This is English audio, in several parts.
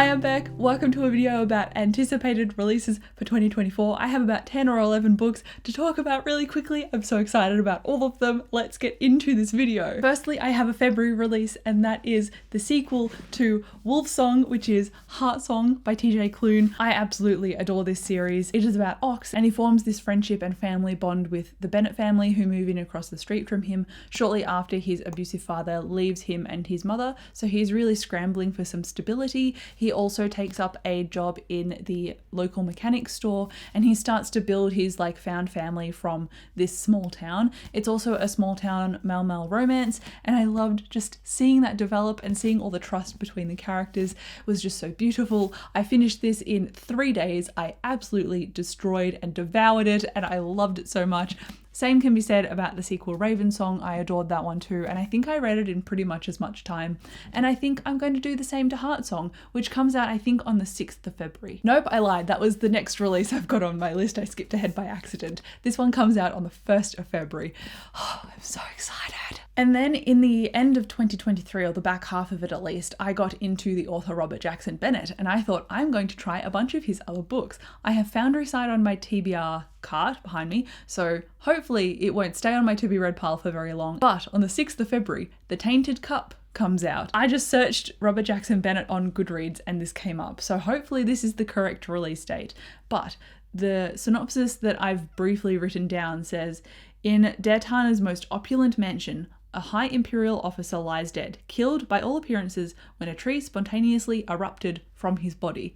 Hi, I'm Beck. Welcome to a video about anticipated releases for 2024. I have about 10 or 11 books to talk about really quickly. I'm so excited about all of them. Let's get into this video. Firstly, I have a February release, and that is the sequel to Wolfsong, which is Heart Song by TJ Klune. I absolutely adore this series. It is about Ox, and he forms this friendship and family bond with the Bennett family, who move in across the street from him shortly after his abusive father leaves him and his mother, so he's really scrambling for some stability. He also takes up a job in the local mechanics store, and he starts to build his found family from this small town. It's also a small town male-male romance, and I loved just seeing that develop and seeing all the trust between the characters was just so beautiful. I finished this in 3 days. I absolutely destroyed and devoured it, and I loved it so much. Same can be said about the sequel Raven Song. I adored that one too, and I think I read it in pretty much as much time. And I think I'm going to do the same to Heart Song, which comes out I think on the 6th of February. Nope, I lied. That was the next release I've got on my list. I skipped ahead by accident. This one comes out on the 1st of February. Oh, I'm so excited. And then in the end of 2023, or the back half of it at least, I got into the author Robert Jackson Bennett, and I thought I'm going to try a bunch of his other books. I have Foundry Side on my TBR cart behind me, so hopefully it won't stay on my to be read pile for very long. But on the 6th of February, The Tainted Cup comes out. I just searched Robert Jackson Bennett on Goodreads and this came up, so hopefully this is the correct release date. But the synopsis that I've briefly written down says, in Dertana's most opulent mansion, a high imperial officer lies dead, killed by all appearances when a tree spontaneously erupted from his body.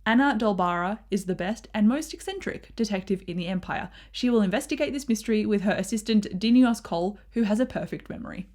Anna Dolbara is the best and most eccentric detective in the Empire. She will investigate this mystery with her assistant Dinios Cole, who has a perfect memory.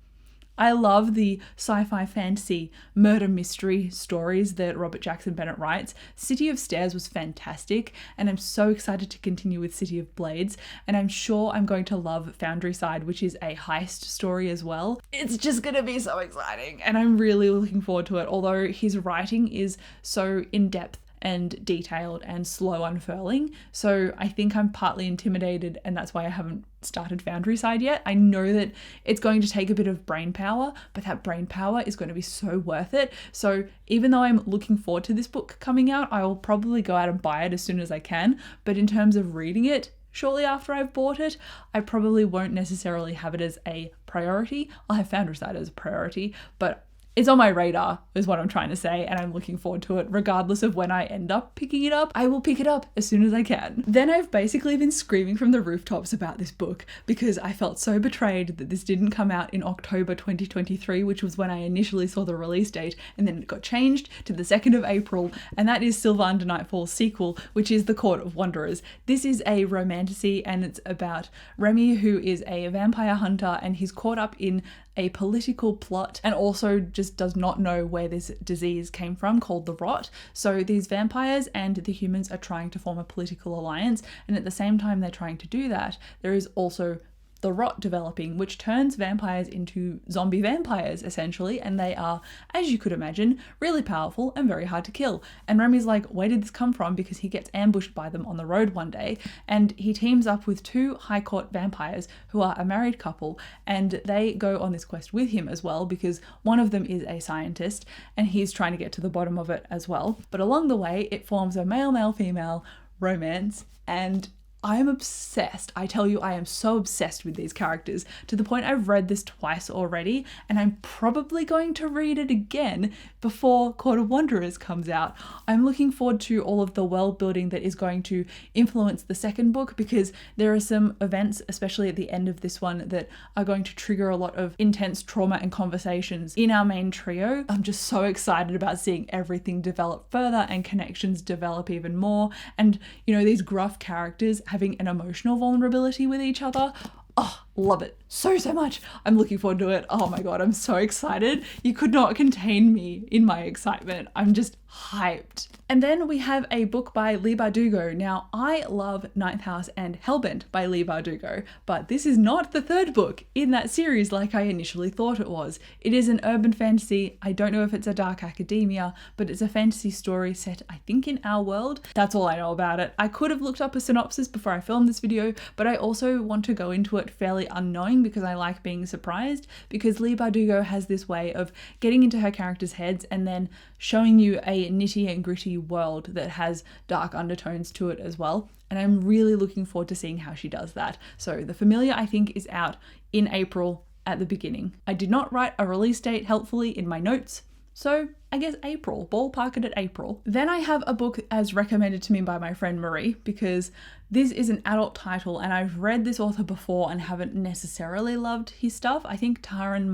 I love the sci-fi fantasy murder mystery stories that Robert Jackson Bennett writes. City of Stairs was fantastic, and I'm so excited to continue with City of Blades, and I'm sure I'm going to love Foundry Side, which is a heist story as well. It's just gonna be so exciting, and I'm really looking forward to it, although his writing is so in-depth and detailed and slow unfurling, so I think I'm partly intimidated, and that's why I haven't started Foundry Side yet. I know that it's going to take a bit of brain power, but that brain power is going to be so worth it. So even though I'm looking forward to this book coming out, I will probably go out and buy it as soon as I can, but in terms of reading it shortly after I've bought it, I probably won't necessarily have it as a priority. I'll have Foundry Side as a priority, but it's on my radar is what I'm trying to say, and I'm looking forward to it regardless of when I end up picking it up. I will pick it up as soon as I can. Then I've basically been screaming from the rooftops about this book because I felt so betrayed that this didn't come out in October 2023, which was when I initially saw the release date, and then it got changed to the 2nd of April, and that is Sylvain de Nightfall's sequel, which is The Court of Wanderers. This is a romantasy, and it's about Remy, who is a vampire hunter, and he's caught up in a political plot and also just does not know where this disease came from called the rot. So these vampires and the humans are trying to form a political alliance, and at the same time they're trying to do that, there is also the rot developing, which turns vampires into zombie vampires essentially, and they are, as you could imagine, really powerful and very hard to kill. And Remy's like, where did this come from? Because he gets ambushed by them on the road one day, and he teams up with 2 High Court vampires who are a married couple, and they go on this quest with him as well because one of them is a scientist and he's trying to get to the bottom of it as well. But along the way it forms a male-male-female romance, and I am obsessed. I tell you, I am so obsessed with these characters to the point I've read this twice already, and I'm probably going to read it again before Court of Wanderers comes out. I'm looking forward to all of the world building that is going to influence the second book, because there are some events, especially at the end of this one, that are going to trigger a lot of intense trauma and conversations in our main trio. I'm just so excited about seeing everything develop further and connections develop even more, and you know, these gruff characters having an emotional vulnerability with each other. Oh, love it so much. I'm looking forward to it. Oh my god, I'm so excited. You could not contain me in my excitement. I'm just hyped. And then we have a book by Leigh Bardugo. Now, I love Ninth House and Hellbent by Leigh Bardugo, but this is not the third book in that series like I initially thought it was. It is an urban fantasy. I don't know if it's a dark academia, but it's a fantasy story set, I think, in our world. That's all I know about it. I could have looked up a synopsis before I filmed this video, but I also want to go into it fairly unknowing because I like being surprised, because Leigh Bardugo has this way of getting into her characters' heads and then showing you a nitty and gritty world that has dark undertones to it as well. And I'm really looking forward to seeing how she does that. So The Familiar, I think, is out in April at the beginning. I did not write a release date helpfully in my notes, so I guess April, ballpark it at April. Then I have a book as recommended to me by my friend Marie, because this is an adult title and I've read this author before and haven't necessarily loved his stuff. I think Taran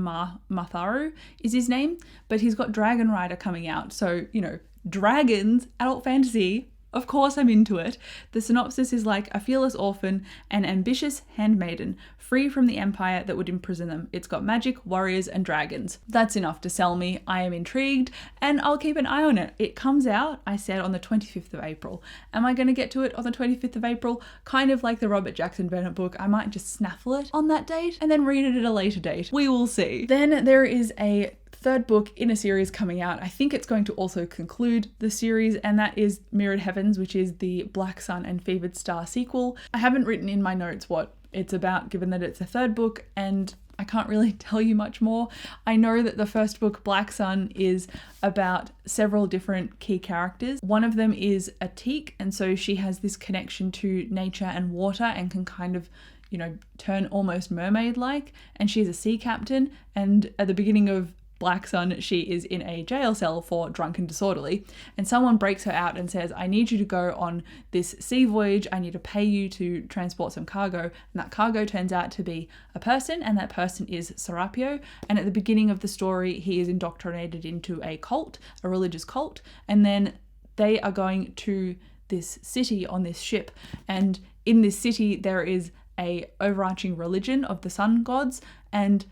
Matharu is his name, but he's got Dragon Rider coming out. So, you know, dragons, adult fantasy, of course I'm into it. The synopsis is like a fearless orphan, an ambitious handmaiden, free from the empire that would imprison them. It's got magic, warriors, and dragons. That's enough to sell me. I am intrigued and I'll keep an eye on it. It comes out, I said, on the 25th of April. Am I going to get to it on the 25th of April? Kind of like the Robert Jackson Bennett book. I might just snaffle it on that date and then read it at a later date. We will see. Then there is a third book in a series coming out. I think it's going to also conclude the series, and that is Mirrored Heavens, which is the Black Sun and Fevered Star sequel. I haven't written in my notes what it's about, given that it's a third book, and I can't really tell you much more. I know that the first book, Black Sun, is about several different key characters. One of them is a teak, and so she has this connection to nature and water and can kind of, you know, turn almost mermaid-like, and she's a sea captain, and at the beginning of Black Sun, she is in a jail cell for drunk and disorderly, and someone breaks her out and says, I need you to go on this sea voyage, I need to pay you to transport some cargo, and that cargo turns out to be a person, and that person is Serapio, and at the beginning of the story he is indoctrinated into a cult, a religious cult, and then they are going to this city on this ship, and in this city there is a overarching religion of the sun gods, and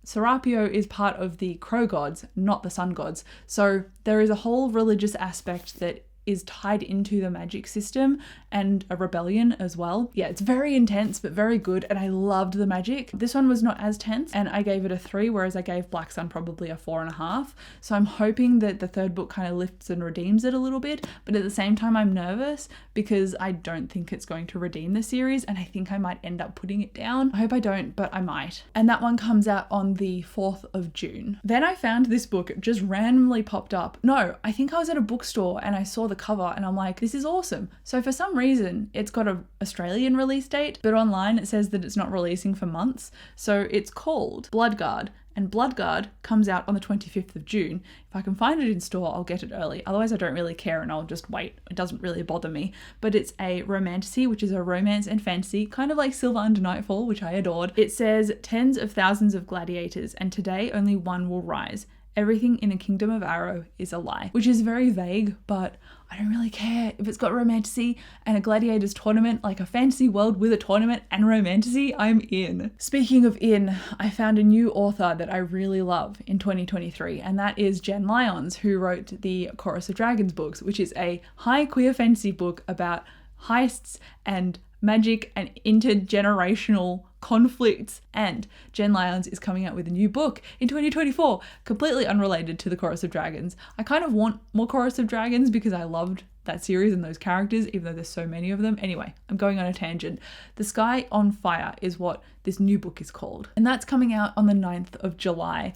Serapio is part of the crow gods, not the sun gods. So there is a whole religious aspect that is tied into the magic system and a rebellion as well. Yeah, it's very intense, but very good. And I loved the magic. This one was not as tense and I gave it a 3, whereas I gave Black Sun probably a 4.5. So I'm hoping that the third book kind of lifts and redeems it a little bit. But at the same time, I'm nervous because I don't think it's going to redeem the series. And I think I might end up putting it down. I hope I don't, but I might. And that one comes out on the 4th of June. Then I found this book, it just randomly popped up. No, I think I was at a bookstore and I saw the cover and I'm like, this is awesome. So for some reason, it's got an Australian release date, but online it says that it's not releasing for months. So it's called Bloodguard, and Bloodguard comes out on the 25th of June. If I can find it in store, I'll get it early. Otherwise, I don't really care and I'll just wait. It doesn't really bother me. But it's a romantasy, which is a romance and fantasy, kind of like Silver Under Nightfall, which I adored. It says tens of thousands of gladiators, and today only one will rise. Everything in the kingdom of Arrow is a lie, which is very vague, but I don't really care. If it's got romantasy and a gladiators tournament, like a fantasy world with a tournament and romantasy, I'm in. Speaking of in, I found a new author that I really love in 2023, and that is Jen Lyons, who wrote the Chorus of Dragons books, which is a high queer fantasy book about heists and magic and intergenerational conflicts. And Jen Lyons is coming out with a new book in 2024, completely unrelated to the Chorus of Dragons. I kind of want more Chorus of Dragons because I loved that series and those characters, even though there's so many of them. Anyway, I'm going on a tangent. The Sky on Fire is what this new book is called, and that's coming out on the 9th of July.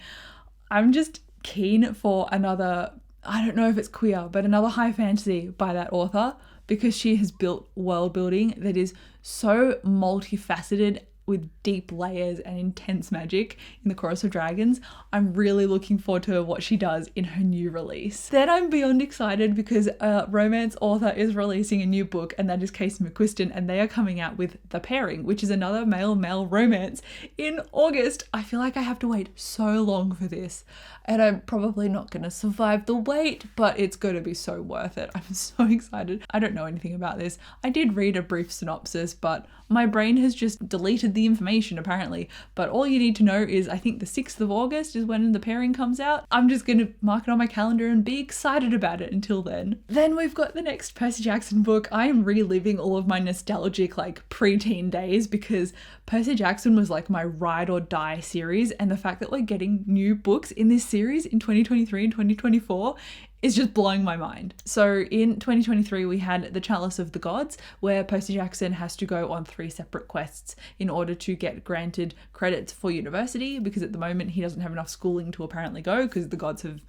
I'm just keen for another, I don't know if it's queer, but another high fantasy by that author, because she has built world building that is so multifaceted with deep layers and intense magic in the Chorus of Dragons. I'm really looking forward to what she does in her new release. Then I'm beyond excited because a romance author is releasing a new book, and that is Casey McQuiston, and they are coming out with The Pairing, which is another male-male romance in August. I feel like I have to wait so long for this, and I'm probably not going to survive the wait, but it's going to be so worth it. I'm so excited. I don't know anything about this. I did read a brief synopsis, but my brain has just deleted the information apparently. But all you need to know is I think the 6th of August is when The Pairing comes out. I'm just going to mark it on my calendar and be excited about it until then. Then we've got the next Percy Jackson book. I am reliving all of my nostalgic like preteen days because Percy Jackson was like my ride or die series, and the fact that we're getting new books in this series in 2023 and 2024 is just blowing my mind. So in 2023, we had The Chalice of the Gods, where Percy Jackson has to go on 3 separate quests in order to get granted credits for university, because at the moment he doesn't have enough schooling to apparently go because the gods have,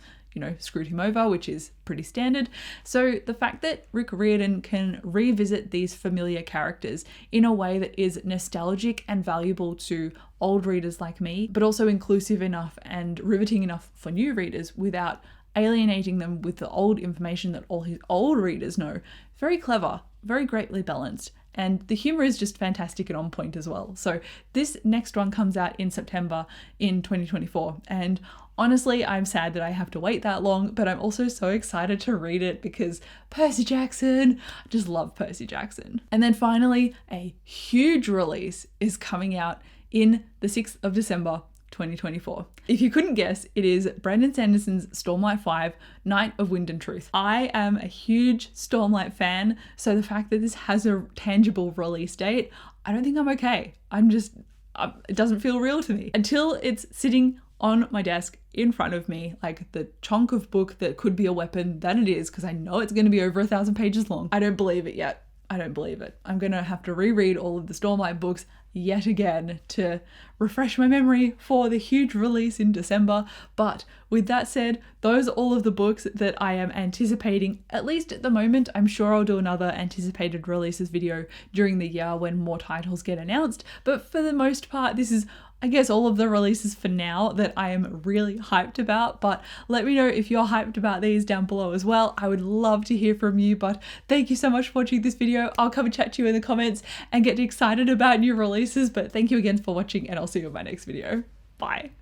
screwed him over, which is pretty standard. So the fact that Rick Riordan can revisit these familiar characters in a way that is nostalgic and valuable to old readers like me, but also inclusive enough and riveting enough for new readers without alienating them with the old information that all his old readers know. Very clever, very greatly balanced. And the humor is just fantastic and on point as well. So this next one comes out in September in 2024. And honestly, I'm sad that I have to wait that long, but I'm also so excited to read it because Percy Jackson, I just love Percy Jackson. And then finally, a huge release is coming out in the 6th of December, 2024. If you couldn't guess, it is Brandon Sanderson's Stormlight 5, Night of Wind and Truth. I am a huge Stormlight fan, so the fact that this has a tangible release date, I don't think I'm okay. It doesn't feel real to me. Until it's sitting on my desk in front of me, like the chunk of book that could be a weapon that it is, because I know it's going to be over 1,000 pages long. I don't believe it yet. I don't believe it. I'm going to have to reread all of the Stormlight books yet again to refresh my memory for the huge release in December. But with that said, those are all of the books that I am anticipating, at least at the moment. I'm sure I'll do another anticipated releases video during the year when more titles get announced. But for the most part, this is, I guess, all of the releases for now that I am really hyped about. But let me know if you're hyped about these down below as well. I would love to hear from you. But thank you so much for watching this video. I'll come and chat to you in the comments and get excited about new releases. But thank you again for watching, and I'll see you in my next video. Bye.